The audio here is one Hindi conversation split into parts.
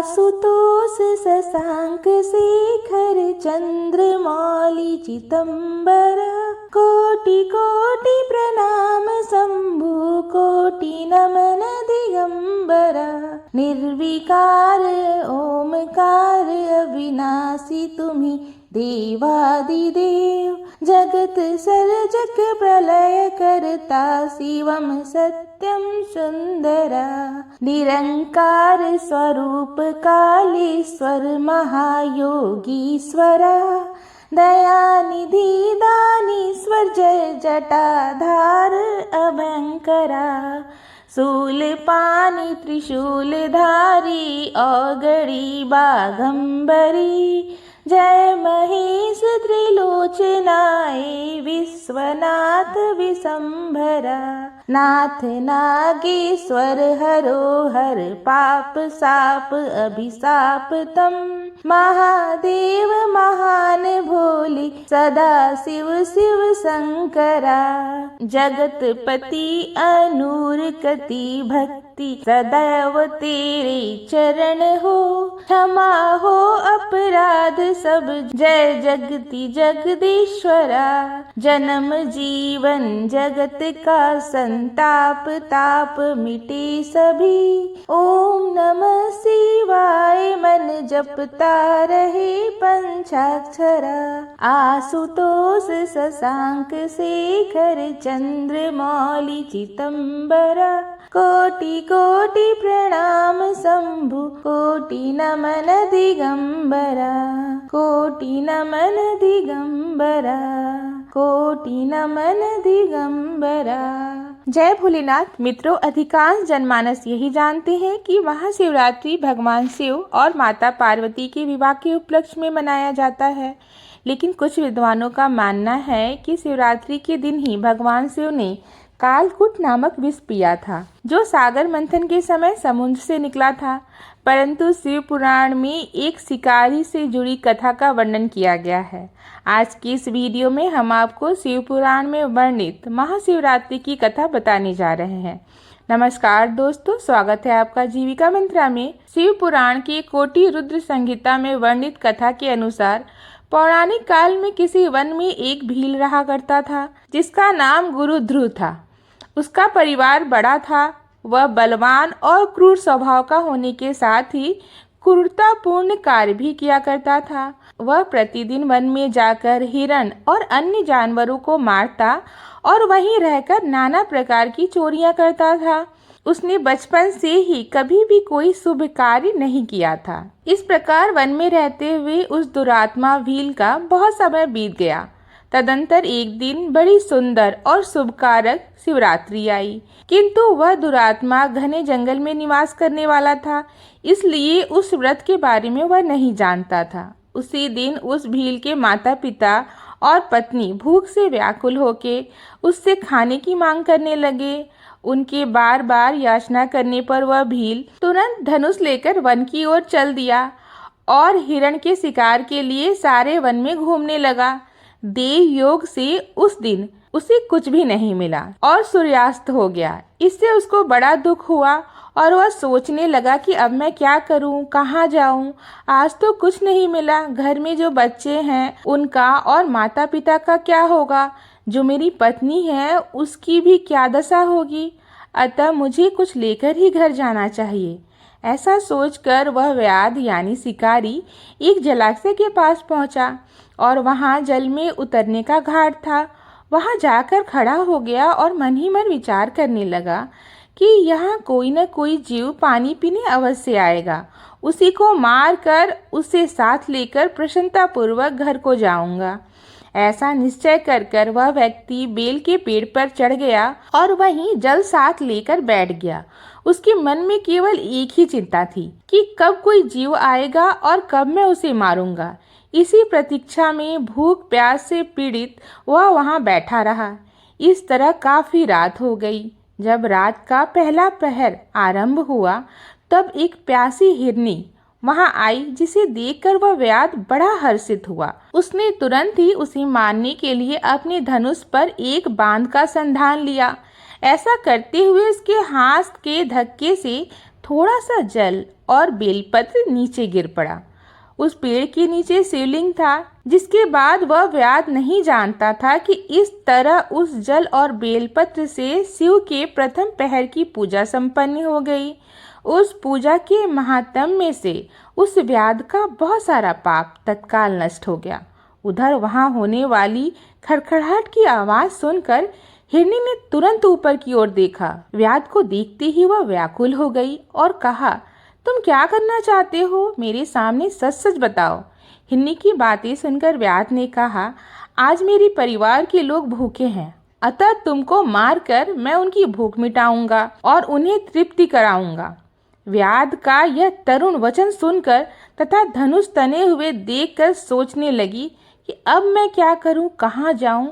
आशुतोष शशांक शेखर चंद्रमौली चितंबर, कोटि कोटि प्रणाम शंभु कोटि नमन दिगंबर। निर्विकार ओमकार अविनाशी तुम्ही देवादिदेव, जगत सर्जक प्रलय करता शिवम सत्यम सुंदरा। निरंकार स्वरूप कालेश्वर महायोगीश्वरा, दयानिधि दानीश्वर जय जटाधार अभयंकरा। शूलपाणि त्रिशूलधारी औगड़ी बाघंबरी, जय महेश त्रिलोचनाय विश्वनाथ विशंभरा। नाथ नागेश्वर हरो हर पाप साप अभिशाप तम, महादेव महान भोले सदा शिव शिव शंकरा। जगतपति अनूर कति भक्ति सदैव तेरे चरण हो, क्षमा हो अपराध सब जय जगति जगदीश्वरा। जन्म जीवन जगत का संताप ताप मिटे सभी, ओम नमः शिवाय मन जपता रहे पंचाक्षरा। आशुतोष शशांक शेखर चंद्रमौली चितंबरा, कोटि कोटि प्रणाम शंभु कोटि नमन दिगंबरा। कोटि नमन दिगंबरा, कोटि नमन दिगंबरा। जय भोलेनाथ। मित्रों, अधिकांश जनमानस यही जानते हैं कि महाशिवरात्रि भगवान शिव और माता पार्वती के विवाह के उपलक्ष्य में मनाया जाता है, लेकिन कुछ विद्वानों का मानना है कि शिवरात्रि के दिन ही भगवान शिव ने कालकूट नामक विष पिया था, जो सागर मंथन के समय समुद्र से निकला था। परंतु शिव पुराण में एक शिकारी से जुड़ी कथा का वर्णन किया गया है। आज की इस वीडियो में हम आपको शिव पुराण में वर्णित महाशिवरात्रि की कथा बताने जा रहे हैं। नमस्कार दोस्तों, स्वागत है आपका जीविका मंत्रा में। शिव पुराण की कोटि रुद्र संहिता में वर्णित कथा के अनुसार पौराणिक काल में किसी वन में एक भील रहा करता था, जिसका नाम गुरु ध्रुव था। उसका परिवार बड़ा था। वह बलवान और क्रूर स्वभाव का होने के साथ ही क्रूरतापूर्ण कार्य भी किया करता था। वह प्रतिदिन वन में जाकर हिरण और अन्य जानवरों को मारता और वहीं रहकर नाना प्रकार की चोरियां करता था। उसने बचपन से ही कभी भी कोई शुभ कार्य नहीं किया था। इस प्रकार वन में रहते हुए उस दुरात्मा भील का बहुत समय बीत गया। तदंतर एक दिन बड़ी सुंदर और शुभकारक शिवरात्रि आई, किंतु वह दुरात्मा घने जंगल में निवास करने वाला था, इसलिए उस व्रत के बारे में वह नहीं जानता था। उसी दिन उस भील के माता पिता और पत्नी भूख से व्याकुल होके उससे खाने की मांग करने लगे। उनके बार बार याचना करने पर वह भील तुरंत धनुष लेकर वन की ओर चल दिया और हिरण के शिकार के लिए सारे वन में घूमने लगा। देव योग से उस दिन उसे कुछ भी नहीं मिला और सूर्यास्त हो गया। इससे उसको बड़ा दुख हुआ और वह सोचने लगा कि अब मैं क्या करूं, कहाँ जाऊं। आज तो कुछ नहीं मिला। घर में जो बच्चे हैं उनका और माता पिता का क्या होगा। जो मेरी पत्नी है उसकी भी क्या दशा होगी। अतः मुझे कुछ लेकर ही घर जाना चाहिए। ऐसा सोचकर वह व्याध यानी शिकारी एक जलाशय के पास पहुंचा और वहां जल में उतरने का घाट था। वहां जाकर खड़ा हो गया और मन ही मन विचार करने लगा कि यहाँ कोई न कोई जीव पानी पीने अवश्य आएगा। उसी को मार कर उसे साथ लेकर प्रसन्नतापूर्वक घर को जाऊंगा। ऐसा निश्चय कर वह व्यक्ति बेल के पेड़ पर चढ़ गया और वहीं जल साथ लेकर बैठ गया। उसके मन में केवल एक ही चिंता थी कि कब कोई जीव आएगा और कब मैं उसे मारूंगा। इसी प्रतीक्षा में भूख प्यास से पीड़ित वह वहां बैठा रहा। इस तरह काफी रात हो गई। जब रात का पहला पहर आरंभ हुआ तब एक प्यासी हिरनी वहां आई, जिसे देखकर वह व्याध बड़ा हर्षित हुआ। उसने तुरंत ही उसे मारने के लिए अपने धनुष पर एक बांध का संधान लिया। ऐसा करते हुए उसके हाथ के धक्के से थोड़ा सा जल और बेलपत्र नीचे गिर पड़ा। उस पेड़ के नीचे शिवलिंग था, जिसके बाद वह व्याध नहीं जानता था कि इस तरह उस जल और बेलपत्र से शिव के प्रथम पहर की पूजा संपन्न हो गई। उस पूजा के महात्म्य से उस व्याध का बहुत सारा पाप तत्काल नष्ट हो गया। उधर वहां होने वाली खड़खड़ाहट की आवाज सुनकर हिरनी ने तुरंत ऊपर की ओर देखा। व्याध को देखते ही वह व्याकुल हो गई और कहा, तुम क्या करना चाहते हो? मेरे सामने सच सच बताओ। हिरनी की बातें सुनकर व्याध ने कहा, आज मेरे परिवार के लोग भूखे हैं, अतः तुमको मारकर मैं उनकी भूख मिटाऊंगा और उन्हें तृप्ति कराऊंगा। व्याध का यह तरुण वचन सुनकर तथा धनुष तने हुए देखकर सोचने लगी कि अब मैं क्या करूं, कहाँ जाऊं?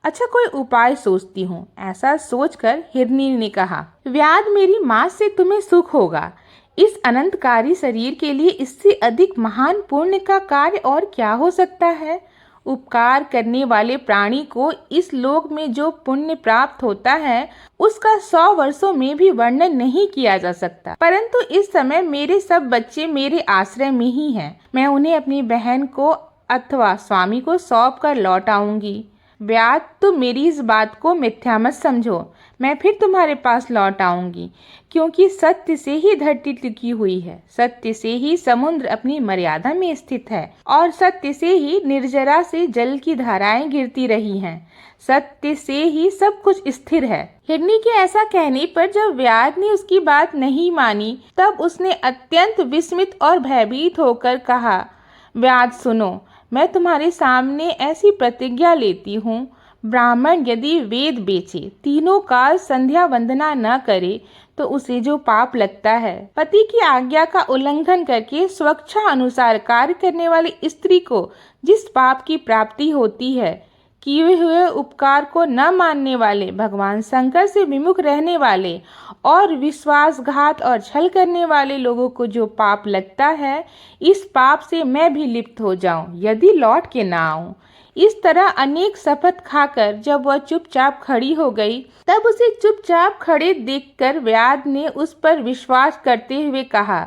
अच्छा, कोई उपाय सोचती हूँ। ऐसा सोचकर हिरनी ने कहा, व्याध, मेरी माँ से तुम्हें सुख होगा। इस अनंतकारी शरीर के लिए इससे अधिक महान पुण्य का कार्य और क्या हो सकता है? उपकार करने वाले प्राणी को इस लोक में जो पुण्य प्राप्त होता है उसका 100 वर्षों में भी वर्णन नहीं किया जा सकता। परंतु इस समय मेरे सब बच्चे मेरे आश्रय में ही हैं। मैं उन्हें अपनी बहन को अथवा स्वामी को सौंप कर लौट आऊंगी। व्याध, तुम मेरी इस बात को मिथ्या मत समझो। मैं फिर तुम्हारे पास लौट आऊंगी, क्योंकि सत्य से ही धरती टिकी हुई है, सत्य से ही समुद्र अपनी मर्यादा में स्थित है और सत्य से ही निर्जरा से जल की धाराएं गिरती रही हैं। सत्य से ही सब कुछ स्थिर है। हिरनी के ऐसा कहने पर जब व्याध ने उसकी बात नहीं मानी, तब उसने अत्यंत विस्मित और भयभीत होकर कहा, व्याध सुनो, मैं तुम्हारे सामने ऐसी प्रतिज्ञा लेती हूँ, ब्राह्मण यदि वेद बेचे, तीनों काल संध्या वंदना न करे तो उसे जो पाप लगता है, पति की आज्ञा का उल्लंघन करके स्वच्छा अनुसार कार्य करने वाली स्त्री को जिस पाप की प्राप्ति होती है, किए हुए उपकार को न मानने वाले, भगवान शंकर से विमुख रहने वाले और विश्वासघात और छल करने वाले लोगों को जो पाप लगता है, इस पाप से मैं भी लिप्त हो जाऊं यदि लौट के ना आऊं। इस तरह अनेक शपथ खाकर जब वह चुपचाप खड़ी हो गई, तब उसे चुपचाप खड़े देखकर व्याध ने उस पर विश्वास करते हुए कहा,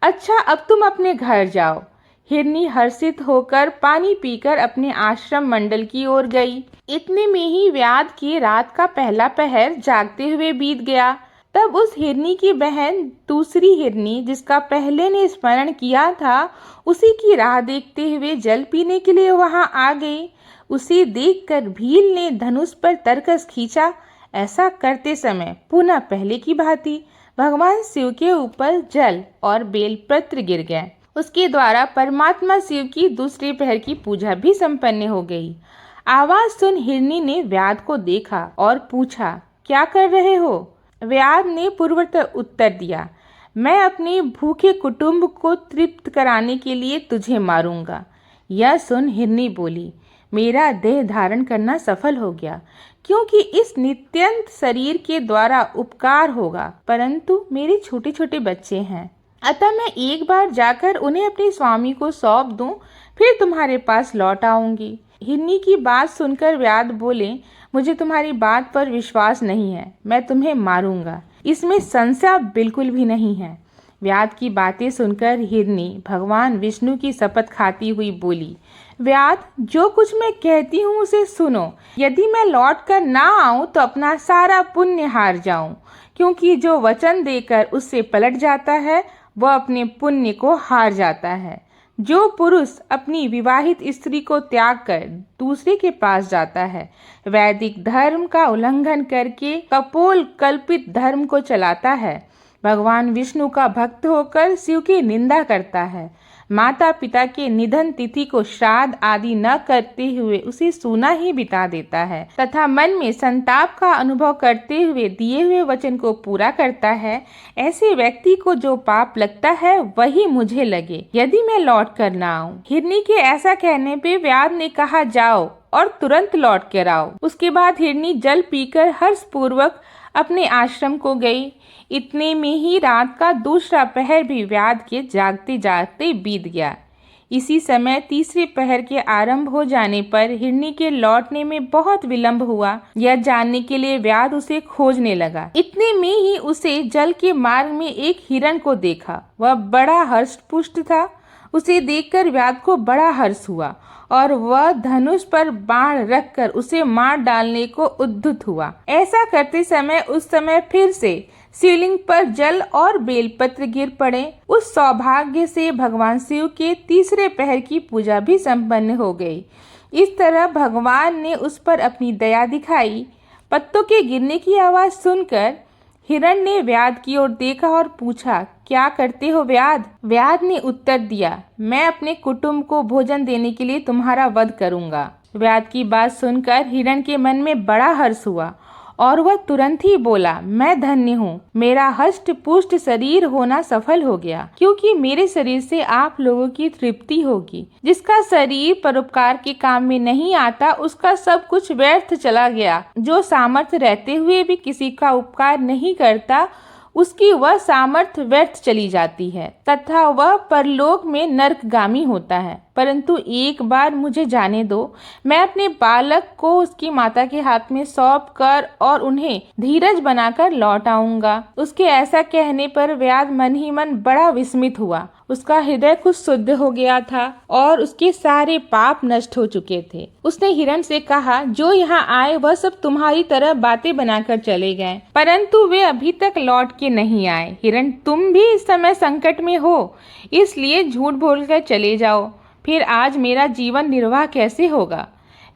अच्छा, अब तुम अपने घर जाओ। हिरनी हर्षित होकर पानी पीकर अपने आश्रम मंडल की ओर गई। इतने में ही व्याध की रात का पहला पहर जागते हुए बीत गया। तब उस हिरनी की बहन दूसरी हिरनी, जिसका पहले ने स्मरण किया था, उसी की राह देखते हुए जल पीने के लिए वहां आ गई। उसे देखकर भील ने धनुष पर तरकस खींचा। ऐसा करते समय पुनः पहले की भांति भगवान शिव के ऊपर जल और बेलपत्र गिर गए। उसके द्वारा परमात्मा शिव की दूसरे पहर की पूजा भी संपन्न हो गई। आवाज सुन हिरनी ने व्याध को देखा और पूछा, क्या कर रहे हो? व्याध ने पूर्ववत उत्तर दिया, मैं अपने भूखे कुटुंब को तृप्त कराने के लिए तुझे मारूंगा। यह सुन हिरनी बोली, मेरा देह धारण करना सफल हो गया, क्योंकि इस नित्यंत शरीर के द्वारा उपकार होगा, परंतु मेरे छोटे छोटे बच्चे हैं, अतः मैं एक बार जाकर उन्हें अपने स्वामी को सौंप दूं, फिर तुम्हारे पास लौट आऊंगी। हिरनी की बात सुनकर व्याध बोले, मुझे तुम्हारी बात पर विश्वास नहीं है, मैं तुम्हें मारूंगा, इसमें संशय बिल्कुल भी नहीं है। व्याध की बातें सुनकर हिरनी भगवान विष्णु की शपथ खाती हुई बोली, व्याध, जो कुछ मैं कहती हूँ उसे सुनो। यदि मैं लौट कर ना आऊं तो अपना सारा पुण्य हार जाऊं, क्योंकि जो वचन देकर उससे पलट जाता है वह अपने पुण्य को हार जाता है। जो पुरुष अपनी विवाहित स्त्री को त्याग कर दूसरे के पास जाता है, वैदिक धर्म का उल्लंघन करके कपोल कल्पित धर्म को चलाता है, भगवान विष्णु का भक्त होकर शिव की निंदा करता है, माता पिता के निधन तिथि को श्राद्ध आदि न करते हुए उसे सूना ही बिता देता है तथा मन में संताप का अनुभव करते हुए दिए हुए वचन को पूरा करता है, ऐसे व्यक्ति को जो पाप लगता है वही मुझे लगे, यदि मैं लौट कर न आऊं। हिरनी के ऐसा कहने पे व्याध ने कहा, जाओ और तुरंत लौट कर आओ। उसके बाद हिरनी जल पीकर हर्षपूर्वक अपने आश्रम को गई। इतने में ही रात का दूसरा पहर भी व्याध के जागते जागते बीत गया। इसी समय तीसरे पहर के आरंभ हो जाने पर हिरनी के लौटने में बहुत विलंब हुआ। यह जानने के लिए व्याध उसे खोजने लगा। इतने में ही उसे जल के मार्ग में एक हिरण को देखा। वह बड़ा हष्ट-पुष्ट था। उसे देखकर व्याध को बड़ा हर्ष हुआ और वह धनुष पर बाण रखकर उसे मार डालने को उद्युत हुआ। ऐसा करते समय उस समय फिर से शिवलिंग पर जल और बेलपत्र गिर पड़े। उस सौभाग्य से भगवान शिव के तीसरे पहर की पूजा भी संपन्न हो गई। इस तरह भगवान ने उस पर अपनी दया दिखाई। पत्तों के गिरने की आवाज सुनकर हिरण ने व्याध की ओर देखा और पूछा, क्या करते हो व्याध? व्याध ने उत्तर दिया, मैं अपने कुटुंब को भोजन देने के लिए तुम्हारा वध करूंगा। व्याध की बात सुनकर हिरण के मन में बड़ा हर्ष हुआ और वह तुरंत ही बोला, मैं धन्य हूँ, मेरा हष्ट पुष्ट शरीर होना सफल हो गया, क्योंकि मेरे शरीर से आप लोगों की तृप्ति होगी। जिसका शरीर परोपकार के काम में नहीं आता उसका सब कुछ व्यर्थ चला गया। जो सामर्थ्य रहते हुए भी किसी का उपकार नहीं करता उसकी वह सामर्थ्य व्यर्थ चली जाती है तथा वह परलोक में नरकगामी होता है। परंतु एक बार मुझे जाने दो, मैं अपने बालक को उसकी माता के हाथ में सौंप कर और उन्हें धीरज बनाकर लौट आऊंगा। उसके ऐसा कहने पर व्याध मन ही मन बड़ा विस्मित हुआ। उसका हृदय कुछ शुद्ध हो गया था और उसके सारे पाप नष्ट हो चुके थे। उसने हिरण से कहा, जो यहाँ आए वह सब तुम्हारी तरह बातें बनाकर चले गए, परंतु वे अभी तक लौट के नहीं आए। हिरण, तुम भी इस समय संकट में हो, इसलिए झूठ बोलकर चले जाओ, फिर आज मेरा जीवन निर्वाह कैसे होगा?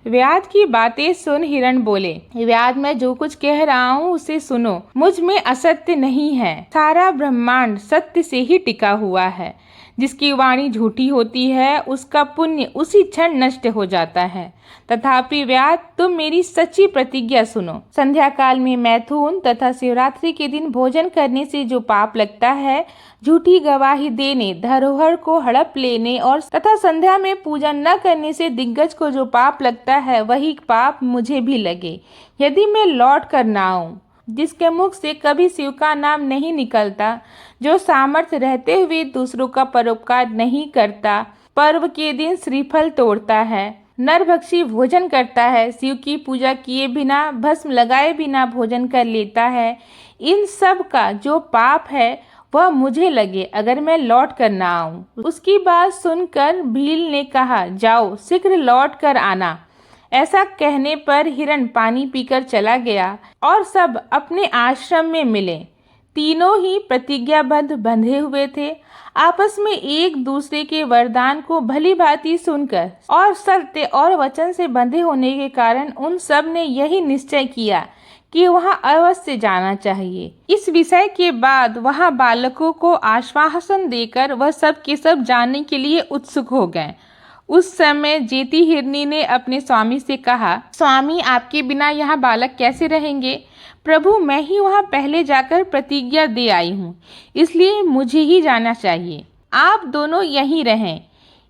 व्याध की बातें सुन हिरण बोले, व्याध, मैं जो कुछ कह रहा हूँ उसे सुनो। मुझ में असत्य नहीं है। सारा ब्रह्मांड सत्य से ही टिका हुआ है। जिसकी वाणी झूठी होती है उसका पुण्य उसी क्षण नष्ट हो जाता है। तथापि व्याध, तुम मेरी सच्ची प्रतिज्ञा सुनो। संध्या काल में मैथुन तथा शिवरात्रि के दिन भोजन करने से जो पाप लगता है, झूठी गवाही देने, धरोहर को हड़प लेने और तथा संध्या में पूजा न करने से दिग्गज को जो पाप लगता है, वही पाप मुझे भी लगे यदि मैं लौट कर न आऊं। जिसके मुख से कभी शिव का नाम नहीं निकलता, जो सामर्थ्य रहते हुए दूसरों का परोपकार नहीं करता, पर्व के दिन श्रीफल तोड़ता है, नरभक्षी भोजन करता है, शिव की पूजा किए बिना, भस्म लगाए बिना भोजन कर लेता है, इन सब का जो पाप है वह मुझे लगे अगर मैं लौट कर न आऊं। उसकी बात सुनकर भील ने कहा, जाओ शीघ्र लौट कर आना। ऐसा कहने पर हिरण पानी पीकर चला गया और सब अपने आश्रम में मिले। तीनों ही प्रतिज्ञाबद्ध बंधे हुए थे। आपस में एक दूसरे के वरदान को भली भांति सुनकर और सत्य और वचन से बंधे होने के कारण उन सब ने यही निश्चय किया कि वहां अवश्य जाना चाहिए। इस विषय के बाद वहां बालकों को आश्वासन देकर वह सब के सब जानने के लिए उत्सुक हो गए। उस समय जेती हिरनी ने अपने स्वामी से कहा, स्वामी, आपके बिना यहाँ बालक कैसे रहेंगे? प्रभु, मैं ही वहाँ पहले जाकर प्रतिज्ञा दे आई हूँ, इसलिए मुझे ही जाना चाहिए। आप दोनों यहीं रहें।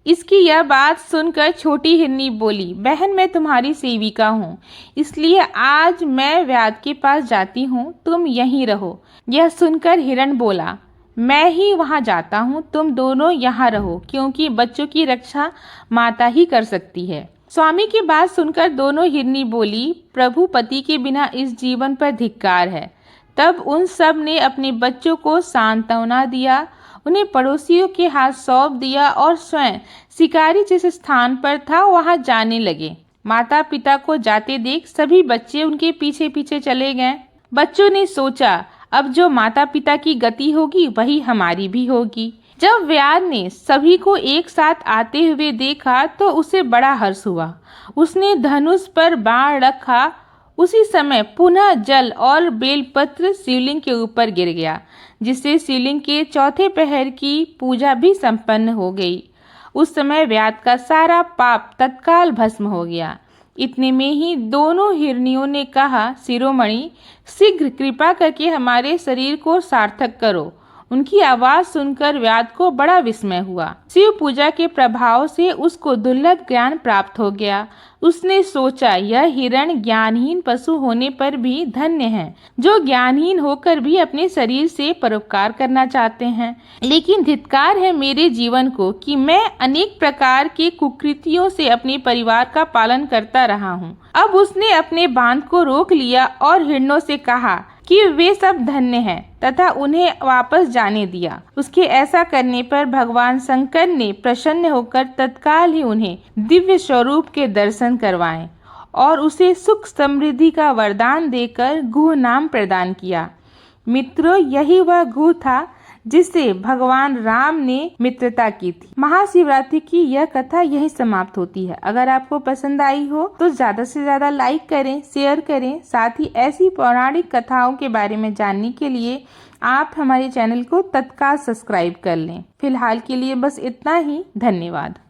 इसकी यह बात सुनकर छोटी हिरनी बोली, बहन, मैं तुम्हारी सेविका हूँ, इसलिए आज मैं व्याध के पास जाती हूँ, तुम यहीं रहो। यह सुनकर हिरण बोला, मैं ही वहाँ जाता हूँ, तुम दोनों यहाँ रहो, क्योंकि बच्चों की रक्षा माता ही कर सकती है। स्वामी की बात सुनकर दोनों हिरनी बोली, प्रभु, पति के बिना इस जीवन पर धिक्कार है। तब उन सब ने अपने बच्चों को सांत्वना दिया, उन्हें पड़ोसियों के हाथ सौंप दिया और स्वयं शिकारी जिस स्थान पर था वहाँ जाने लगे। माता पिता को जाते देख सभी बच्चे उनके पीछे पीछे चले गए। बच्चों ने सोचा, अब जो माता पिता की गति होगी वही हमारी भी होगी। जब व्याध ने सभी को एक साथ आते हुए देखा तो उसे बड़ा हर्ष हुआ। उसने धनुष पर बाण रखा। उसी समय पुनः जल और बेलपत्र शिवलिंग के ऊपर गिर गया, जिससे शिवलिंग के चौथे पहर की पूजा भी संपन्न हो गई। उस समय व्याध का सारा पाप तत्काल भस्म हो गया। इतने में ही दोनों हिरनियों ने कहा, शिरोमणि, शीघ्र कृपा करके हमारे शरीर को सार्थक करो। उनकी आवाज सुनकर व्याध को बड़ा विस्मय हुआ। शिव पूजा के प्रभाव से उसको दुर्लभ ज्ञान प्राप्त हो गया। उसने सोचा, यह हिरण ज्ञानहीन पशु होने पर भी धन्य है, जो ज्ञानहीन होकर भी अपने शरीर से परोपकार करना चाहते हैं। लेकिन धिक्कार है मेरे जीवन को कि मैं अनेक प्रकार के कुकृतियों से अपने परिवार का पालन करता रहा हूँ। अब उसने अपने बांध को रोक लिया और हिरणों से कहा कि वे सब धन्य हैं तथा उन्हें वापस जाने दिया। उसके ऐसा करने पर भगवान शंकर ने प्रसन्न होकर तत्काल ही उन्हें दिव्य स्वरूप के दर्शन करवाए और उसे सुख समृद्धि का वरदान देकर गुह नाम प्रदान किया। मित्रों, यही वह गुह था जिससे भगवान राम ने मित्रता की थी। महाशिवरात्रि की यह कथा यही समाप्त होती है। अगर आपको पसंद आई हो तो ज्यादा से ज्यादा लाइक करें, शेयर करें। साथ ही ऐसी पौराणिक कथाओं के बारे में जानने के लिए आप हमारे चैनल को तत्काल सब्सक्राइब कर लें। फिलहाल के लिए बस इतना ही। धन्यवाद।